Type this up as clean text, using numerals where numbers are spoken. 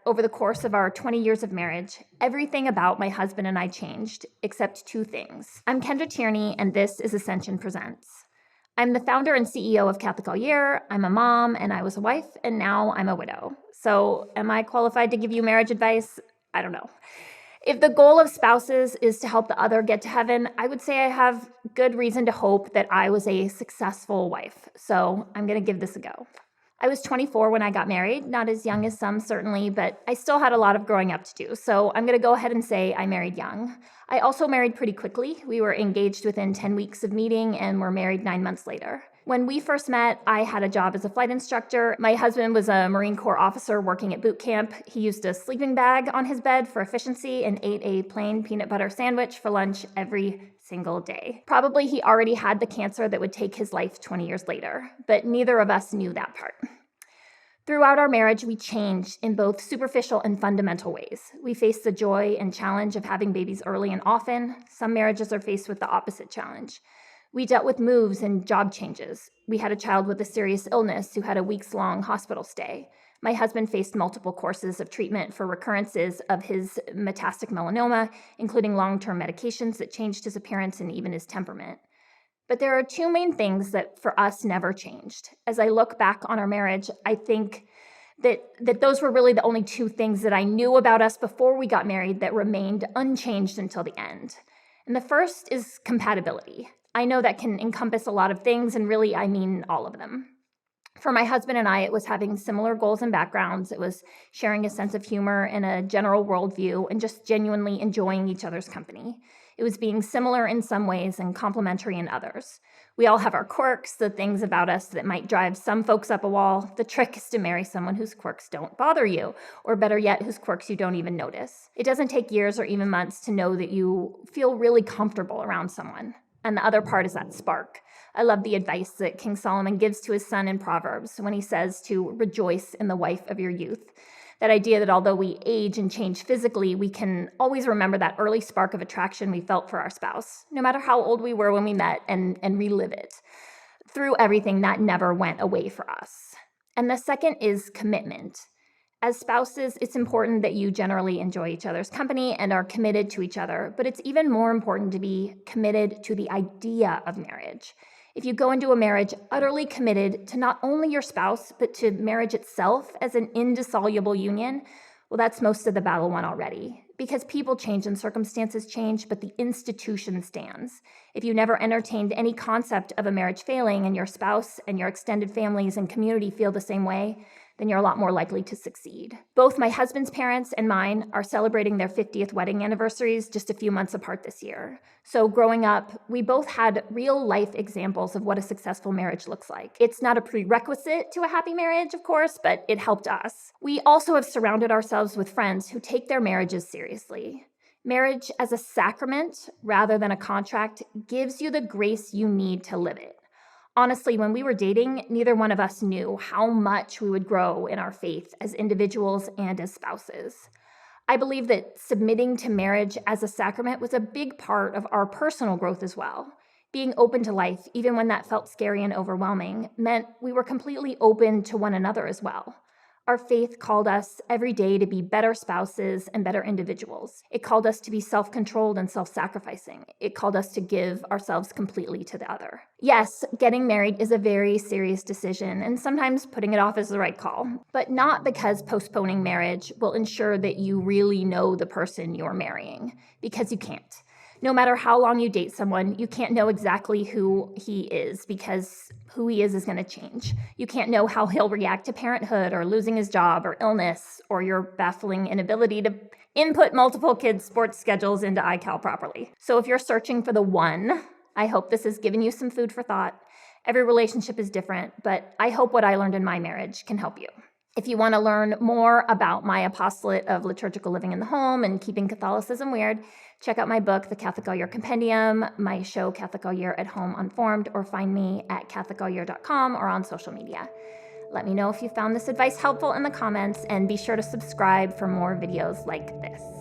over the course of our 20 years of marriage, everything about my husband and I changed, except two things. I'm Kendra Tierney, and this is Ascension Presents. I'm the founder and CEO of Catholic All Year. I'm a mom, and I was a wife, and now I'm a widow. So am I qualified to give you marriage advice? I don't know. If the goal of spouses is to help the other get to heaven, I would say I have good reason to hope that I was a successful wife. So I'm going to give this a go. I was 24 when I got married, not as young as some certainly, but I still had a lot of growing up to do. So I'm going to go ahead and say I married young. I also married pretty quickly. We were engaged within 10 weeks of meeting and were married 9 months later. When we first met, I had a job as a flight instructor. My husband was a Marine Corps officer working at boot camp. He used a sleeping bag on his bed for efficiency and ate a plain peanut butter sandwich for lunch every single day. Probably he already had the cancer that would take his life 20 years later, but neither of us knew that part. Throughout our marriage, we changed in both superficial and fundamental ways. We faced the joy and challenge of having babies early and often. Some marriages are faced with the opposite challenge. We dealt with moves and job changes. We had a child with a serious illness who had a weeks-long hospital stay. My husband faced multiple courses of treatment for recurrences of his metastatic melanoma, including long-term medications that changed his appearance and even his temperament. But there are two main things that for us never changed. As I look back on our marriage, I think that those were really the only two things that I knew about us before we got married that remained unchanged until the end. And the first is compatibility. I know that can encompass a lot of things, and really I mean all of them. For my husband and I, it was having similar goals and backgrounds. It was sharing a sense of humor and a general worldview and just genuinely enjoying each other's company. It was being similar in some ways and complementary in others. We all have our quirks, the things about us that might drive some folks up a wall. The trick is to marry someone whose quirks don't bother you, or better yet, whose quirks you don't even notice. It doesn't take years or even months to know that you feel really comfortable around someone. And the other part is that spark. I love the advice that King Solomon gives to his son in Proverbs when he says to rejoice in the wife of your youth. That idea that although we age and change physically, we can always remember that early spark of attraction we felt for our spouse, no matter how old we were when we met, and relive it. Through everything, that never went away for us. And the second is commitment. As spouses, it's important that you generally enjoy each other's company and are committed to each other, but it's even more important to be committed to the idea of marriage. If you go into a marriage utterly committed to not only your spouse, but to marriage itself as an indissoluble union, well, that's most of the battle won already. Because people change and circumstances change, but the institution stands. If you never entertained any concept of a marriage failing and your spouse and your extended families and community feel the same way, then you're a lot more likely to succeed. Both my husband's parents and mine are celebrating their 50th wedding anniversaries just a few months apart this year. So growing up, we both had real life examples of what a successful marriage looks like. It's not a prerequisite to a happy marriage, of course, but it helped us. We also have surrounded ourselves with friends who take their marriages seriously. Marriage as a sacrament rather than a contract gives you the grace you need to live it. Honestly, when we were dating, neither one of us knew how much we would grow in our faith as individuals and as spouses. I believe that submitting to marriage as a sacrament was a big part of our personal growth as well. Being open to life, even when that felt scary and overwhelming, meant we were completely open to one another as well. Our faith called us every day to be better spouses and better individuals. It called us to be self-controlled and self-sacrificing. It called us to give ourselves completely to the other. Yes, getting married is a very serious decision, and sometimes putting it off is the right call, but not because postponing marriage will ensure that you really know the person you're marrying, because you can't. No matter how long you date someone, you can't know exactly who he is because who he is going to change. You can't know how he'll react to parenthood or losing his job or illness or your baffling inability to input multiple kids' sports schedules into iCal properly. So if you're searching for the one, I hope this has given you some food for thought. Every relationship is different, but I hope what I learned in my marriage can help you. If you want to learn more about my apostolate of liturgical living in the home and keeping Catholicism weird, check out my book, The Catholic All Year Compendium, my show, Catholic All Year at Home Unformed, or find me at catholicallyear.com or on social media. Let me know if you found this advice helpful in the comments, and be sure to subscribe for more videos like this.